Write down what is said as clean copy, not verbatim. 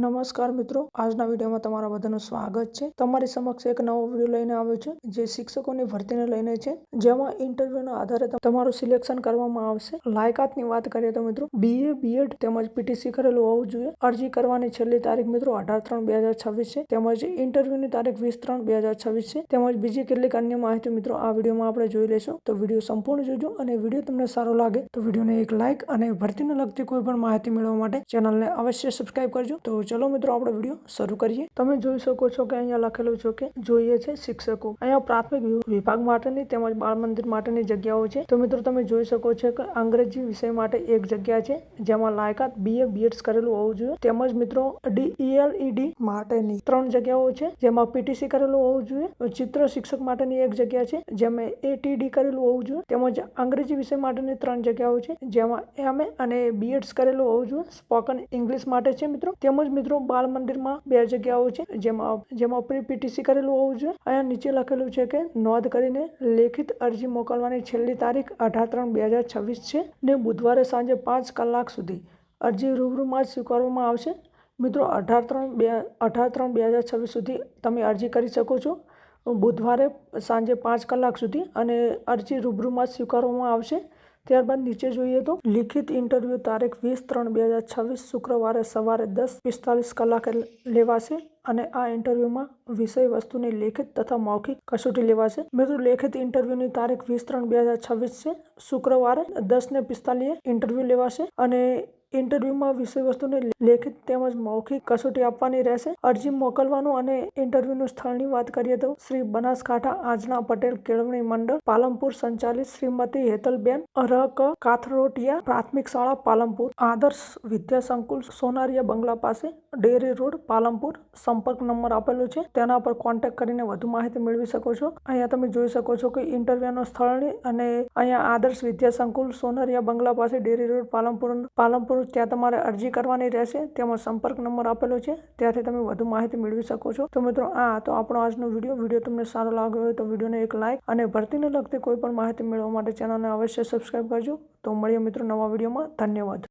નમસ્કાર મિત્રો, આજના વિડીયોમાં તમારા બધાનું સ્વાગત છે। તમારી સમક્ષ એક નવો વિડીયો લઈને આવ્યો છું જે શિક્ષકોની ભરતીને લઈને છે, જેમાં ઇન્ટરવ્યુના આધારે તમારું સિલેક્શન કરવામાં આવશે। લાયકાતની વાત કરીએ તો મિત્રો BA BEd તેમજ PTC કરેલું હોવું જોઈએ। અરજી કરવાની છેલ્લી તારીખ મિત્રો 18/3/2026 છે, તેમજ ઇન્ટરવ્યુની તારીખ 20/3/2026 છે, તેમજ બીજી કેટલીક અન્ય માહિતી મિત્રો આ વિડીયોમાં આપણે જોઈ લઈશું। તો વિડીયો સંપૂર્ણ જોજો અને વિડીયો તમને સારો લાગે તો વિડીયોને એક લાઇક અને ભરતીને લગતી કોઈ પણ માહિતી મેળવવા માટે ચેનલને અવશ્ય સબસ્ક્રાઇબ કરજો। તો ચલો મિત્રો આપણે વિડીયો શરૂ કરીએ। તમે જોઈ શકો છો કે અહીંયા લખેલું છે કે જોઈએ છે શિક્ષકો। અહીંયા પ્રાથમિક વિભાગ માટેની તેમજ બાળ મંદિર માટેની જગ્યાઓ છે। તો મિત્રો તમે જોઈ શકો છો કે અંગ્રેજી વિષય માટે એક જગ્યા છે, જેમાં લાયકાત BA BEd કરેલું હોવું જોઈએ। તેમજ મિત્રો DELED માટેની 3 જગ્યાઓ છે, જેમાં PTC કરેલું હોવું જોઈએ। ચિત્ર શિક્ષક માટેની એક જગ્યા છે, જેમાં ATD કરેલું હોવું જોઈએ। તેમજ અંગ્રેજી વિષય માટેની 3 જગ્યાઓ છે, જેમાં MA અને BEd કરેલું હોવું જોઈએ। સ્પોકન ઇંગ્લિશ માટે છે મિત્રો। તેમજ મિત્રો બાળ મંદિરમાં 2 જગ્યાઓ છે, જેમાં પ્રી PTC કરેલું હોવું જોઈએ। અહીંયા નીચે લખેલું છે કે નોંધ કરીને લેખિત અરજી મોકલવાની છેલ્લી તારીખ 18/3/2026 છે ને બુધવારે સાંજે 5 કલાક સુધી અરજી રૂબરૂમાં જ સ્વીકારવામાં આવશે। મિત્રો 18/3/2026 સુધી તમે અરજી કરી શકો છો, બુધવારે સાંજે 5 કલાક સુધી, અને અરજી રૂબરૂમાં જ સ્વીકારવામાં આવશે। ત્યારબાદ નીચે જોઈએ તો લિખિત ઇન્ટરવ્યુ તારીખ 20/3/2026 શુક્રવારે સવારે 10:45 કલાકે લેવાશે, અને આ ઇન્ટરવ્યુમાં વિષય વસ્તુની લેખિત તથા મૌખિક કસોટી લેવાશે। મિત્રો લેખિત ઇન્ટરવ્યુની તારીખ 20/3/2026 છે, શુક્રવારે 10:45 ઇન્ટરવ્યુ લેવાશે, અને ઇન્ટરવ્યુમાં વિષય વસ્તુની લેખિત તેમજ મૌખિક કસોટી આપવાની રહેશે। અરજી મોકલવાનું અને ઇન્ટરવ્યુનું સ્થળની વાત કરીએ તો શ્રી બનાસકાંઠા આજના પટેલ કેળવણી મંડળ પાલનપુર સંચાલિત શ્રીમતી હેતલબેન રક કાથરોટિયા પ્રાથમિક શાળા પાલનપુર, આદર્શ વિદ્યા સંકુલ સોનારિયા બંગલા પાસે, ડેરી રોડ પાલનપુર। સંપર્ક નંબર આપેલો છે, તેના પર કોન્ટેક્ટ કરીને વધુ માહિતી મેળવી શકો છો। અહીંયા તમે જોઈ શકો છો કે ઇન્ટરવ્યુના સ્થળની અને અહીંયા આદર્શ વિદ્યા સંકુલ સોનારિયા બંગલા પાસે, ડેરી રોડ પાલનપુર ત્યાં તમારે અરજી કરવાની રહેશે। તેમાં સંપર્ક નંબર આપેલો છે, ત્યાંથી તમે વધુ માહિતી મેળવી શકો છો। તો મિત્રો તો આપણો આજનો વિડીયો તમને સારો લાગ્યો હોય તો વિડીયોને એક લાઇક અને ભરતીને લગતી કોઈ પણ માહિતી મેળવવા માટે ચેનલને અવશ્ય સબસ્ક્રાઇબ કરજો। તો મળીએ મિત્રો નવા વિડીયોમાં। ધન્યવાદ।